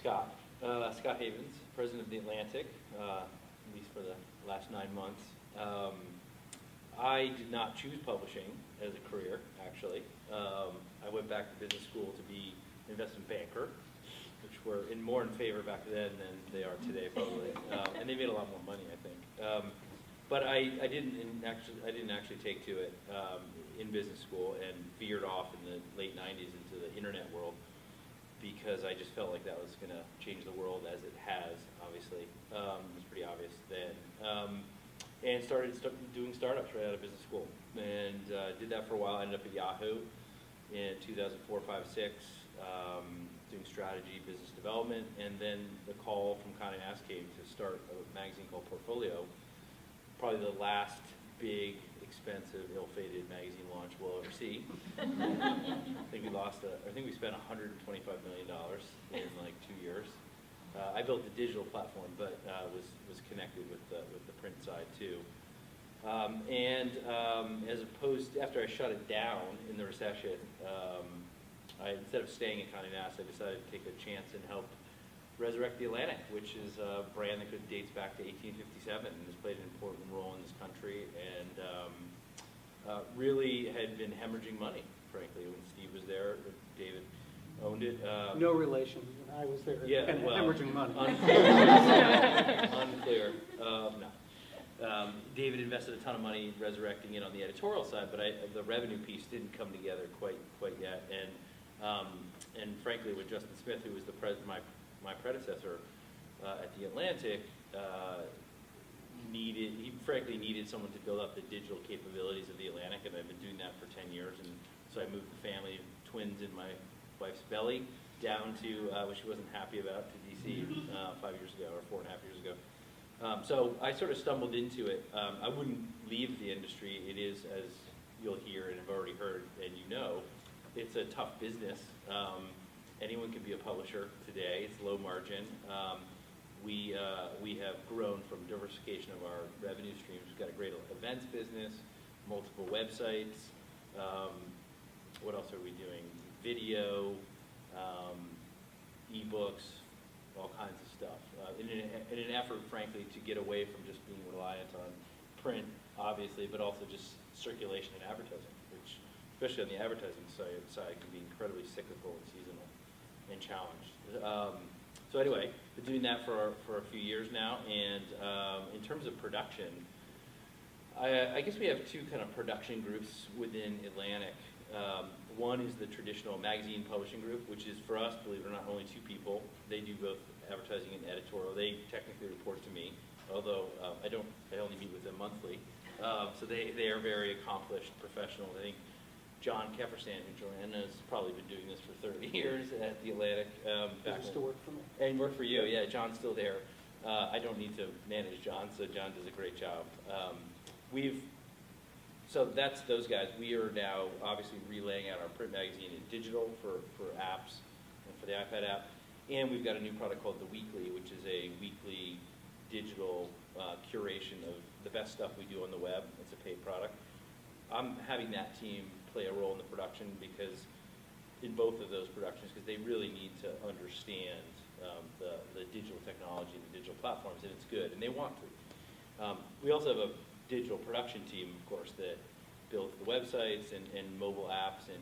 Scott. Scott Havens, president of The Atlantic, at least for the last 9 months. I did not choose publishing as a career, actually. I went back to business school to be an investment banker, which were more in favor back then than they are today, probably. And they made a lot more money, I think. But I didn't actually take to it in business school, and veered off in the late 90s into the internet world, because I just felt like that was going to change the world, as it has, obviously. It was pretty obvious then. And started doing startups right out of business school. And did that for a while. I ended up at Yahoo in 2004, 5, 6, doing strategy, business development. And then the call from Condé Nast came to start a magazine called Portfolio. Probably the last big, expensive, ill-fated magazine launch we'll ever see. I think we spent $125 million in like 2 years. I built the digital platform, but was connected with the print side too. As opposed, after I shut it down in the recession, instead of staying at Condé Nast, I decided to take a chance and help resurrect The Atlantic, which is a brand that dates back to 1857 and has played an important role in this country, and really had been hemorrhaging money, frankly, when Steve was there. David owned it. No relation. I was there. Yeah, and well, hemorrhaging money. Unclear. No. David invested a ton of money resurrecting it on the editorial side, but the revenue piece didn't come together quite yet. And frankly, with Justin Smith, who was my predecessor at The Atlantic, he frankly needed someone to build up the digital capabilities of The Atlantic, and I've been doing that for 10 years. And so I moved the family, twins in my wife's belly, down to, which she wasn't happy about, to DC 5 years ago, or 4.5 years ago. So I sort of stumbled into it. I wouldn't leave the industry. It is, as you'll hear and have already heard, and you know, it's a tough business. Anyone can be a publisher today. It's low margin. We have grown from diversification of our revenue streams. We've got a great events business, multiple websites. What else are we doing? Video, ebooks, all kinds of stuff. In an effort, frankly, to get away from just being reliant on print, obviously, but also just circulation and advertising, which, especially on the advertising side, can be incredibly cyclical and seasonal and challenged. So anyway, been doing that for a few years now, and in terms of production, I guess we have two kind of production groups within Atlantic. One is the traditional magazine publishing group, which is, for us, believe it or not, only 2 people. They do both advertising and editorial. They technically report to me, although I only meet with them monthly. So they are very accomplished professionals. I think John Kefferstan, who joined us, has probably been doing this for 30 years at The Atlantic. He used to work for me. And work for you, yeah. John's still there. I don't need to manage John, so John does a great job. So that's those guys. We are now obviously relaying out our print magazine in digital for apps and for the iPad app. And we've got a new product called The Weekly, which is a weekly digital curation of the best stuff we do on the web. It's a paid product. I'm having that team play a role in the production, because in both of those productions, because they really need to understand the digital technology and the digital platforms, and it's good, and they want to. We also have a digital production team, of course, that builds the websites and mobile apps and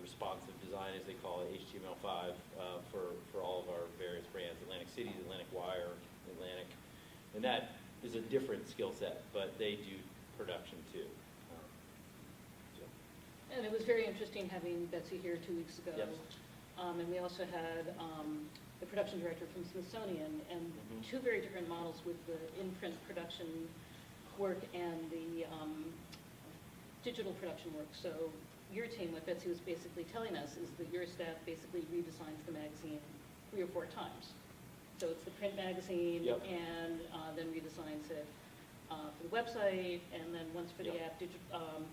responsive design, as they call it, HTML5, for all of our various brands, Atlantic City, Atlantic Wire, Atlantic. And that is a different skill set, but they do production too. And it was very interesting having Betsy here 2 weeks ago. Yep. And we also had the production director from Smithsonian, and 2 very different models with the in-print production work and the digital production work. So your team, what Betsy was basically telling us, is that your staff basically redesigns the magazine 3 or 4 times. So it's the print magazine, yep, and then redesigns it for the website, and then once for the yep, app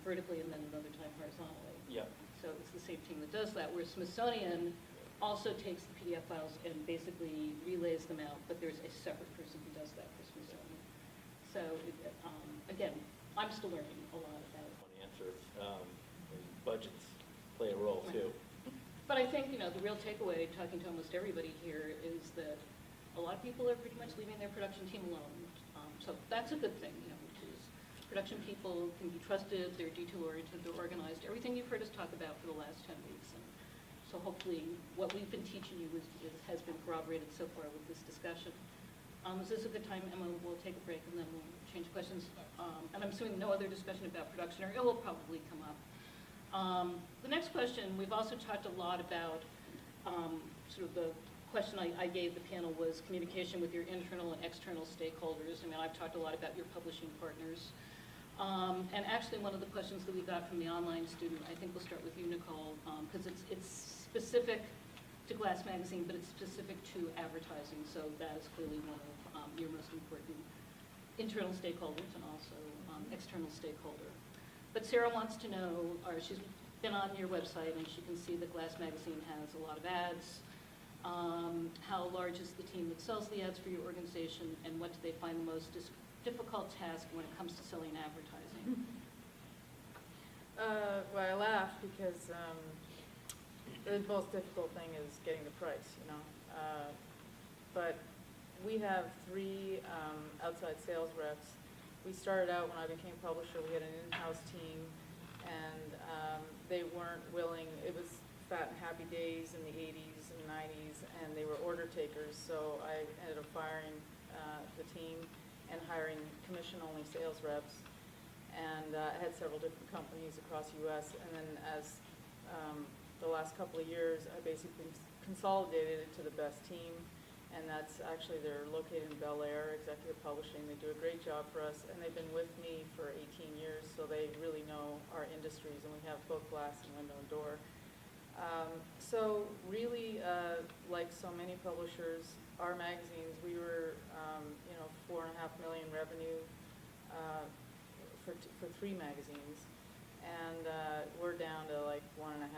vertically, and then another time horizontally. Yep. So it's the same team that does that, whereas Smithsonian also takes the PDF files and basically relays them out, but there's a separate person who does that for Smithsonian. So again, I'm still learning a lot about it. One answer. Budgets play a role too. But I think, the real takeaway, talking to almost everybody here, is that a lot of people are pretty much leaving their production team alone. So that's a good thing, which is production people can be trusted, they're detail-oriented, they're organized, everything you've heard us talk about for the last 10 weeks. And so hopefully what we've been teaching you has been corroborated so far with this discussion. Is this a good time, Emma? We'll take a break and then we'll change questions. And I'm assuming no other discussion about production, or it will probably come up. The next question, we've also talked a lot about sort of the question I gave the panel was communication with your internal and external stakeholders. I mean, I've talked a lot about your publishing partners. And actually, one of the questions that we got from the online student, I think we'll start with you, Nicole, because it's specific to Glass Magazine, but it's specific to advertising. So that is clearly one of your most important internal stakeholders and also external stakeholder. But Sarah wants to know, or she's been on your website and she can see that Glass Magazine has a lot of ads. How large is the team that sells the ads for your organization, and what do they find the most difficult task when it comes to selling advertising? Well, I laugh because the most difficult thing is getting the price, but we have 3 outside sales reps. We started out when I became publisher, we had an in-house team, and they weren't willing. It was fat and happy days in the 80s and 90s, and they were order takers, so I ended up firing the team and hiring commission-only sales reps, and I had several different companies across the U.S., and then as the last couple of years, I basically consolidated it to the best team, and that's actually, they're located in Bel Air, Executive Publishing. They do a great job for us, and they've been with me for 18 years, so they really know our industries, and we have both glass and window and door. So really, like so many publishers, our magazines, we were, 4.5 million revenue for 3 magazines, and we're down to like 1.5.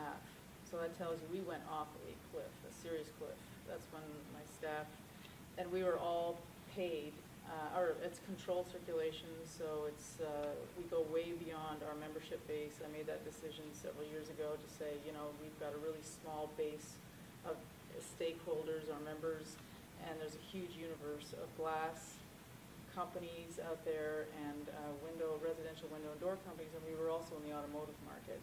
So that tells you we went off a cliff, a serious cliff. That's when my staff, and we were all paid, or it's controlled circulation, so it's we go way beyond our membership base. I made that decision several years ago to say, we've got a really small base of stakeholders, our members, and there's a huge universe of glass companies out there and residential window and door companies, and we were also in the automotive market.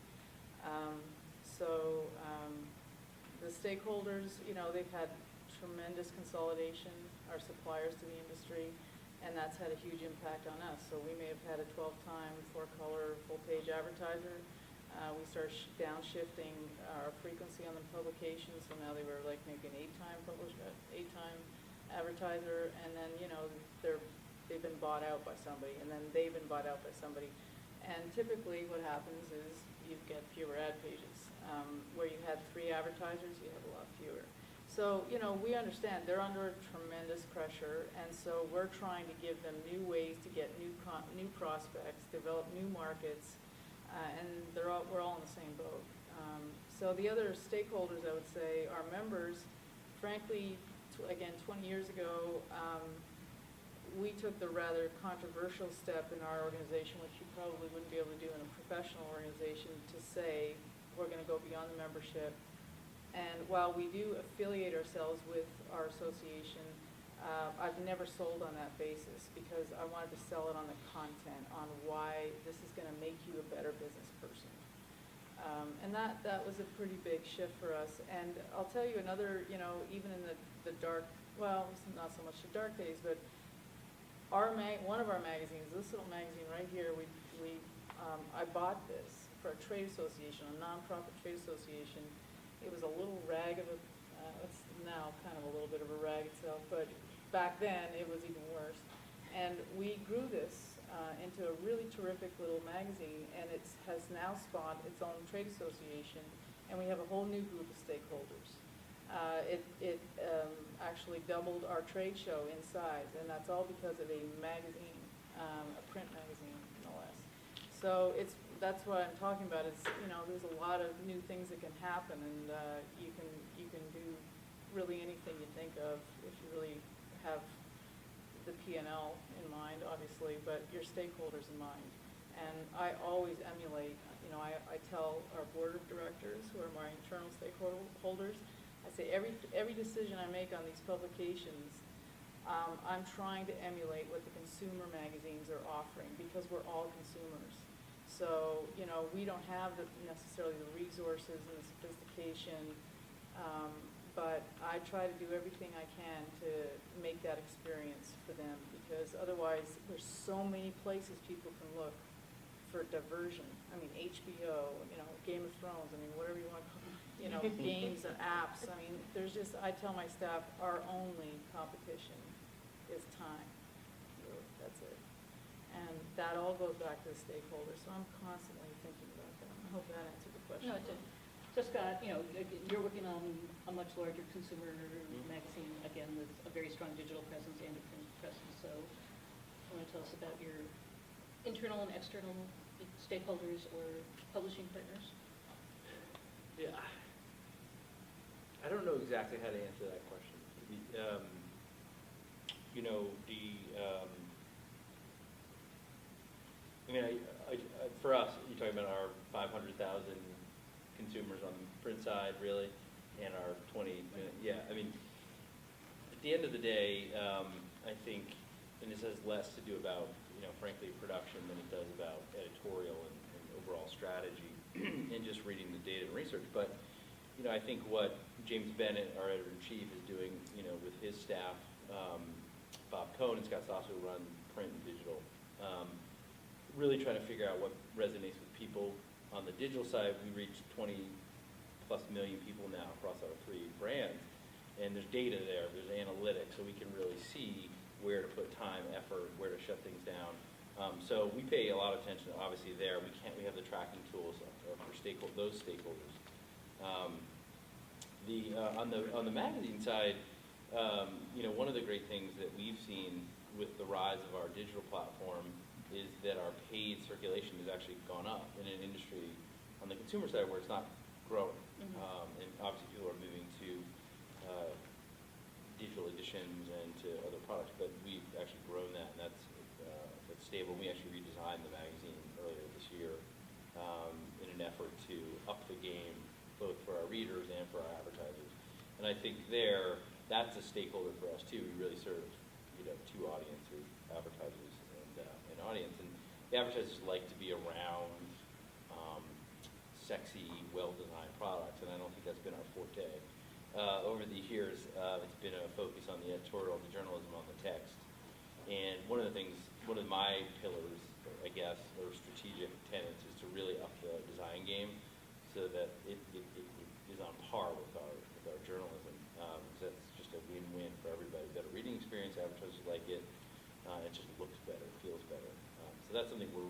The stakeholders, they've had tremendous consolidation, our suppliers to the industry, and that's had a huge impact on us. So we may have had a 12-time 4-color full-page advertiser. We started downshifting our frequency on the publications, so now they were like maybe an 8-time advertiser, and then they've been bought out by somebody, and then they've been bought out by somebody. And typically what happens is you get fewer ad pages. Where you had 3 advertisers, you have a lot fewer. So, we understand they're under tremendous pressure, and so we're trying to give them new ways to get new prospects, develop new markets, and we're all in the same boat. So the other stakeholders, I would say, our members, frankly, again, 20 years ago, we took the rather controversial step in our organization, which you probably wouldn't be able to do in a professional organization, to say we're going to go beyond the membership. And while we do affiliate ourselves with our association, I've never sold on that basis because I wanted to sell it on the content, on why this is going to make you a better business person. And that was a pretty big shift for us. And I'll tell you another, even in the dark, well, it's not so much the dark days, but one of our magazines, this little magazine right here, I bought this for a trade association, a nonprofit trade association. It was a little rag of it's now kind of a little bit of a rag itself, but back then it was even worse. And we grew this into a really terrific little magazine, and it has now spawned its own trade association, and we have a whole new group of stakeholders. It actually doubled our trade show in size, and that's all because of a magazine, a print magazine, no less. So that's what I'm talking about. Is there's a lot of new things that can happen, and you can do really anything you think of if you really have the P&L in mind, obviously, but your stakeholders in mind. And I always emulate, I tell our board of directors, who are my internal stakeholders, I say every decision I make on these publications, I'm trying to emulate what the consumer magazines are offering, because we're all consumers. So, we don't have necessarily the resources and the sophistication, but I try to do everything I can to make that experience for them, because otherwise there's so many places people can look for diversion. I mean, HBO, Game of Thrones, whatever you want to call it, games and apps. I tell my staff, our only competition is time. That's it. And that all goes back to the stakeholders, so I'm constantly thinking about that. I hope that answered the question. No, it did. Just got, you're working on a much larger consumer magazine, again, with a very strong digital presence and a print presence. So you want to tell us about your internal and external stakeholders or publishing partners? Yeah. I don't know exactly how to answer that question. For us, you're talking about our 500,000 consumers on the print side, really, and our 20 million. Yeah, at the end of the day, I think, and this has less to do about, frankly, production than it does about editorial and overall strategy and just reading the data and research. But, I think what James Bennett, our editor-in-chief, is doing, with his staff, Bob Cohn and Scott Sasso, who run print and digital, really trying to figure out what resonates with people. On the digital side, we reach 20+ million people now across our 3 brands, and there's data there, there's analytics, so we can really see where to put time, effort, where to shut things down. So we pay a lot of attention, obviously, there. We have the tracking tools for those stakeholders. On the magazine side, one of the great things that we've seen with the rise of our digital platform is that our paid circulation has actually gone up in an industry on the consumer side where it's not growing. Mm-hmm. And obviously people are moving to digital editions and to other products, but we've actually grown that, and that's stable. We actually redesigned the magazine earlier this year in an effort to up the game both for our readers and for our advertisers. And I think that's a stakeholder for us too. We really serve 2 audiences, advertisers and audience. And the advertisers like to be around sexy, well-designed products, and I don't think that's been our forte. Over the years, it's been a focus on the editorial, the journalism, on the text. And one of my pillars, I guess, or strategic tenets, is to really up the design game so that it is on par with our journalism. So that's just a win-win for everybody. Better reading experience, advertisers like it, it just looks better, feels better. So that's something we're